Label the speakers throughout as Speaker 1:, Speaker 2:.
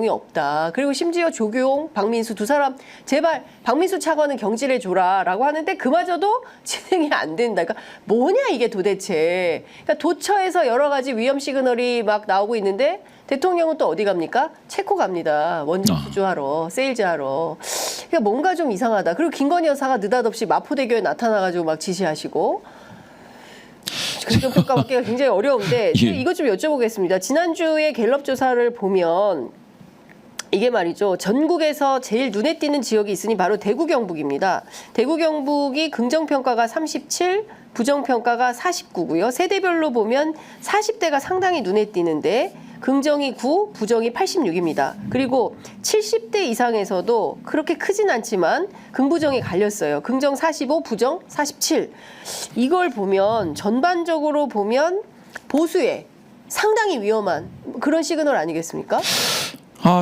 Speaker 1: 내용이 없다. 그리고 심지어 조규용, 박민수 두 사람 제발 박민수 차관은 경질해줘라라고 하는데 그마저도 진행이 안 된다. 그러니까 뭐냐 이게 도대체. 그러니까 도처에서 여러 가지 위험 시그널이 막 나오고 있는데 대통령은 또 어디 갑니까? 체코 갑니다. 원전 구조하러, 세일즈하러. 그러니까 뭔가 좀 이상하다. 그리고 김건희 여사가 느닷없이 마포대교에 나타나가지고 막 지시하시고. 긍정평가 받기가 굉장히 어려운데
Speaker 2: 예.
Speaker 1: 이것 좀 여쭤보겠습니다. 지난주에 갤럽 조사를 보면 이게 말이죠. 전국에서 제일 눈에 띄는 지역이 있으니 바로 대구 경북입니다. 대구 경북이 긍정평가가 37, 부정평가가 49고요. 세대별로 보면 40대가 상당히 눈에 띄는데 긍정이 9, 부정이 86입니다. 그리고 70대 이상에서도 그렇게 크진 않지만 긍부정이 갈렸어요. 긍정 45, 부정 47. 이걸 보면 전반적으로 보면 보수에 상당히 위험한 그런 시그널 아니겠습니까?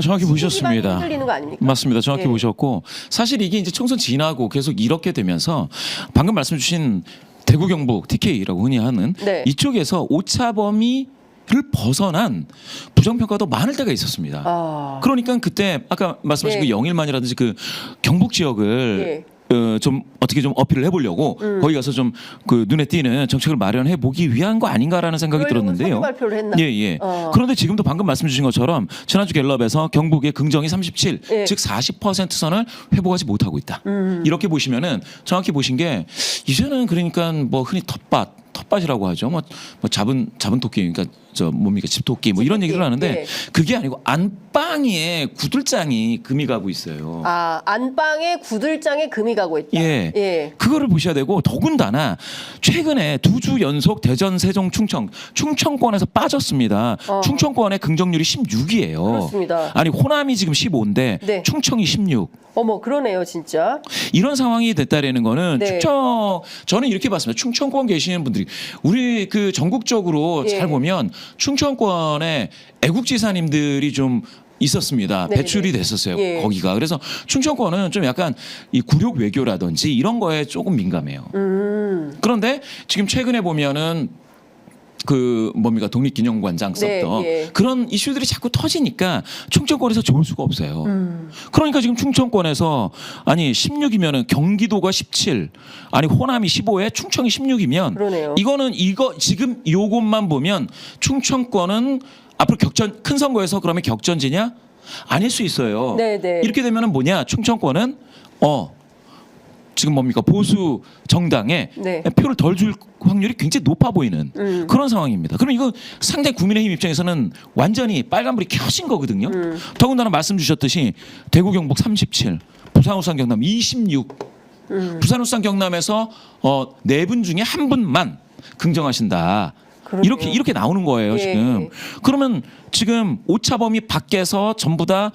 Speaker 2: 정확히 보셨습니다.
Speaker 1: 흔들리는 거 아닙니까?
Speaker 2: 맞습니다. 정확히
Speaker 1: 예.
Speaker 2: 보셨고 사실 이게 이제 총선 지나고 계속 이렇게 되면서 방금 말씀 주신 대구 경북 TK라고 흔히 하는
Speaker 1: 네.
Speaker 2: 이쪽에서 오차범위를 벗어난 부정평가도 많을 때가 있었습니다. 그러니까 그때 아까 말씀하신
Speaker 1: 예.
Speaker 2: 그 영일만이라든지 그 경북 지역을 좀 어떻게 좀 어필을 해보려고 거기 가서 좀 그 눈에 띄는 정책을 마련해 보기 위한 거 아닌가라는 생각이 들었는데요.
Speaker 1: 발표를 했나?
Speaker 2: 예. 그런데 지금도 방금 말씀 주신 것처럼 지난주 갤럽에서 경북의 긍정이 37,
Speaker 1: 예.
Speaker 2: 즉 40% 선을 회복하지 못하고 있다. 이렇게 보시면은 정확히 보신 게 이제는 그러니까 뭐 흔히 텃밭이라고 하죠. 뭐 잡은 토끼, 그러니까 저 뭡니까 집토끼 뭐 이런
Speaker 1: 집토끼,
Speaker 2: 얘기를 하는데
Speaker 1: 예.
Speaker 2: 그게 아니고 안방에 구들장이 금이 가고 있어요.
Speaker 1: 안방에 구들장에 금이 가고 있다.
Speaker 2: 예. 그거를 보셔야 되고 더군다나 최근에 2주 연속 대전, 세종, 충청권에서 빠졌습니다. 충청권의 긍정률이 16이에요.
Speaker 1: 그렇습니다.
Speaker 2: 아니 호남이 지금 15인데
Speaker 1: 네.
Speaker 2: 충청이 16.
Speaker 1: 어머 그러네요 진짜.
Speaker 2: 이런 상황이 됐다라는 거는
Speaker 1: 네.
Speaker 2: 저는 이렇게 봤습니다. 충청권 계시는 분들이 우리 그 전국적으로
Speaker 1: 예.
Speaker 2: 잘 보면 충청권에 애국지사님들이 좀 있었습니다.
Speaker 1: 네네.
Speaker 2: 배출이 됐었어요.
Speaker 1: 예.
Speaker 2: 거기가. 그래서 충청권은 좀 약간 이 굴욕 외교라든지 이런 거에 조금 민감해요. 그런데 지금 최근에 보면은 그 뭡니까 독립기념관장 썼던
Speaker 1: 네, 예.
Speaker 2: 그런 이슈들이 자꾸 터지니까 충청권에서 좋을 수가 없어요. 그러니까 지금 충청권에서 아니 16이면은 경기도가 17, 아니 호남이 15에 충청이 16이면
Speaker 1: 그러네요.
Speaker 2: 이거 지금 요것만 보면 충청권은 앞으로 큰 선거에서 그러면 격전지냐? 아닐 수 있어요.
Speaker 1: 네네.
Speaker 2: 이렇게 되면은 뭐냐? 충청권은 지금 뭡니까 보수 정당에
Speaker 1: 네.
Speaker 2: 표를 덜 줄 확률이 굉장히 높아 보이는 그런 상황입니다. 그럼 이거 상당히 국민의힘 입장에서는 완전히 빨간불이 켜진 거거든요. 더군다나 말씀 주셨듯이 대구 경북 37, 부산 울산 경남 26. 부산 울산 경남에서 4분 중에 1분만 긍정하신다.
Speaker 1: 그러네요.
Speaker 2: 이렇게 나오는 거예요,
Speaker 1: 예.
Speaker 2: 지금. 그러면 지금 오차범위 밖에서 전부 다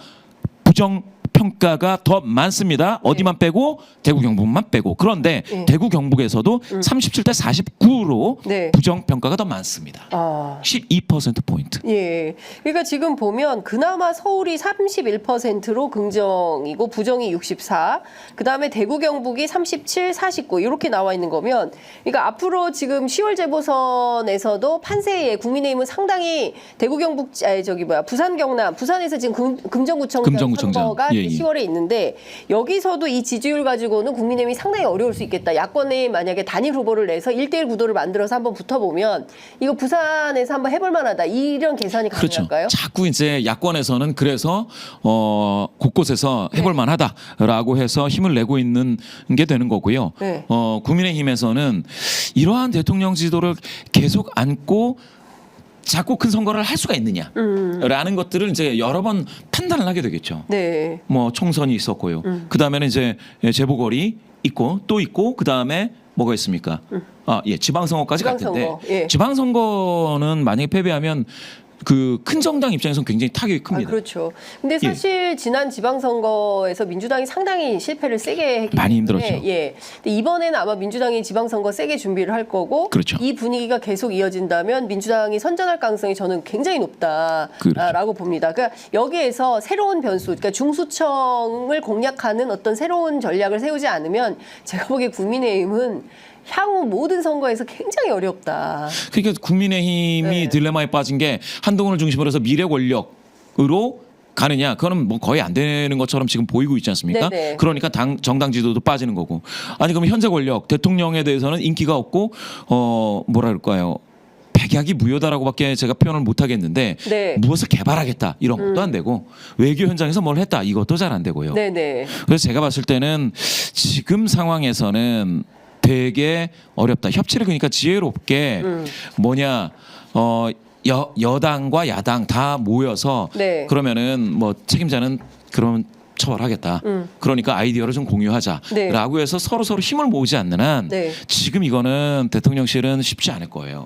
Speaker 2: 부정 평가가 더 많습니다. 어디만 빼고 대구 경북만 빼고. 그런데 대구 경북에서도 37대 49로
Speaker 1: 네.
Speaker 2: 부정 평가가 더 많습니다. 12% 포인트.
Speaker 1: 예. 그러니까 지금 보면 그나마 서울이 31%로 긍정이고 부정이 64. 그다음에 대구 경북이 37, 49 이렇게 나와 있는 거면 그러니까 앞으로 지금 10월 재보선에서도 판세에 국민의힘은 상당히 대구 경북 부산 경남 부산에서 지금 금정구청장 선거가
Speaker 2: 예.
Speaker 1: 10월에 있는데 여기서도 이 지지율 가지고는 국민의힘이 상당히 어려울 수 있겠다. 야권에 만약에 단일 후보를 내서 1대1 구도를 만들어서 한번 붙어보면 이거 부산에서 한번 해볼 만하다. 이런 계산이 가능할까요?
Speaker 2: 그렇죠. 자꾸 이제 야권에서는 그래서 곳곳에서 해볼 만하다라고 해서 힘을 내고 있는 게 되는 거고요.
Speaker 1: 네.
Speaker 2: 국민의힘에서는 이러한 대통령 지도를 계속 안고 작고 큰 선거를 할 수가 있느냐라는 것들을 이제 여러 번 판단을 하게 되겠죠.
Speaker 1: 네.
Speaker 2: 뭐 총선이 있었고요. 그 다음에는 이제 재보궐이 있고 또 있고 그 다음에 뭐가 있습니까? 지방선거까지 갈 텐데
Speaker 1: 예.
Speaker 2: 지방선거는 만약에 패배하면 그 큰 정당 입장에서는 굉장히 타격이 큽니다.
Speaker 1: 그렇죠. 근데 사실 지난 지방선거에서 민주당이 상당히 실패를 세게 했기
Speaker 2: 많이
Speaker 1: 때문에,
Speaker 2: 힘들었죠.
Speaker 1: 예. 근데 이번에는 아마 민주당이 지방선거 세게 준비를 할 거고
Speaker 2: 그렇죠.
Speaker 1: 이 분위기가 계속 이어진다면 민주당이 선전할 가능성이 저는 굉장히 높다라고
Speaker 2: 그렇죠.
Speaker 1: 봅니다. 그러니까 여기에서 새로운 변수, 그러니까 중수청을 공략하는 어떤 새로운 전략을 세우지 않으면 제가 보기에 국민의힘은 향후 모든 선거에서 굉장히 어렵다.
Speaker 2: 그러니까 국민의힘이
Speaker 1: 네.
Speaker 2: 딜레마에 빠진 게 한동훈을 중심으로 해서 미래 권력으로 가느냐? 그거는 뭐 거의 안 되는 것처럼 지금 보이고 있지 않습니까?
Speaker 1: 네네.
Speaker 2: 그러니까 정당 지도도 빠지는 거고. 아니 그럼 현재 권력 대통령에 대해서는 인기가 없고 뭐라 그럴까요? 백약이 무효다라고밖에 제가 표현을 못 하겠는데
Speaker 1: 네.
Speaker 2: 무엇을 개발하겠다 이런 것도 안 되고 외교 현장에서 뭘 했다 이것도 잘 안 되고요.
Speaker 1: 네네.
Speaker 2: 그래서 제가 봤을 때는 지금 상황에서는 되게 어렵다. 협치를 그러니까 지혜롭게 뭐냐 여당과 야당 다 모여서
Speaker 1: 네.
Speaker 2: 그러면은 뭐 책임자는 그러면 처벌하겠다. 그러니까 아이디어를 좀 공유하자라고
Speaker 1: 네.
Speaker 2: 해서 서로 힘을 모으지 않는 한
Speaker 1: 네.
Speaker 2: 지금 이거는 대통령실은 쉽지 않을 거예요.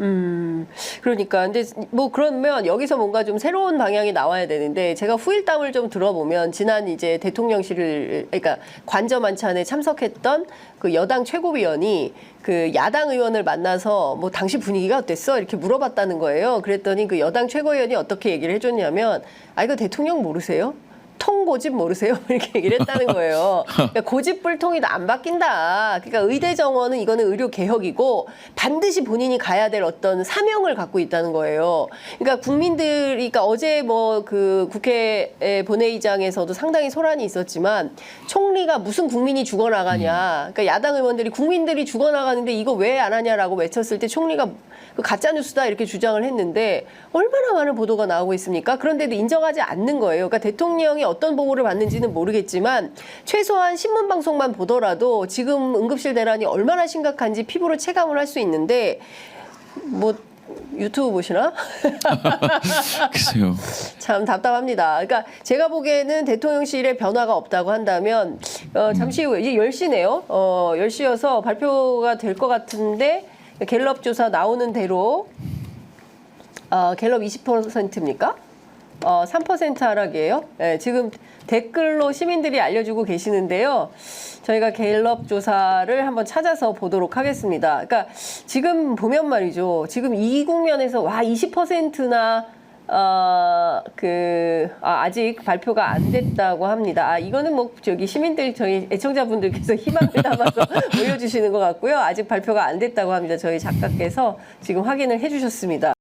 Speaker 1: 그러니까 근데 뭐 그러면 여기서 뭔가 좀 새로운 방향이 나와야 되는데 제가 후일담을 좀 들어보면 지난 이제 대통령실을 그러니까 관저 만찬에 참석했던 그 여당 최고위원이 그 야당 의원을 만나서 뭐 당시 분위기가 어땠어 이렇게 물어봤다는 거예요. 그랬더니 그 여당 최고위원이 어떻게 얘기를 해줬냐면 아 이거 대통령 모르세요? 통고집 모르세요? 이렇게 얘기를 했다는 거예요. 그러니까 고집불통이 안 바뀐다. 그러니까 의대 정원은 이거는 의료 개혁이고 반드시 본인이 가야 될 어떤 사명을 갖고 있다는 거예요. 그러니까 국민들이 그러니까 어제 뭐 그 국회 본회의장에서도 상당히 소란이 있었지만 총리가 무슨 국민이 죽어나가냐. 그러니까 야당 의원들이 국민들이 죽어나가는데 이거 왜 안 하냐라고 외쳤을 때 총리가 그 가짜 뉴스다 이렇게 주장을 했는데 얼마나 많은 보도가 나오고 있습니까? 그런데도 인정하지 않는 거예요. 그러니까 대통령이 어떤 보고를 받는지는 모르겠지만 최소한 신문 방송만 보더라도 지금 응급실 대란이 얼마나 심각한지 피부로 체감을 할 수 있는데 뭐 유튜브 보시나?
Speaker 2: 글쎄요.
Speaker 1: 참 답답합니다. 그러니까 제가 보기에는 대통령실에 변화가 없다고 한다면 잠시 후에 이제 10시네요. 10시여서 발표가 될 것 같은데 갤럽 조사 나오는 대로 갤럽 20%입니까? 3% 하락이에요. 네, 지금 댓글로 시민들이 알려주고 계시는데요. 저희가 갤럽 조사를 한번 찾아서 보도록 하겠습니다. 그러니까 지금 보면 말이죠. 지금 이 국면에서 와 20%나 아직 발표가 안 됐다고 합니다. 이거는 뭐 저기 시민들 저희 애청자분들께서 희망을 담아서 올려주시는 것 같고요. 아직 발표가 안 됐다고 합니다. 저희 작가께서 지금 확인을 해주셨습니다.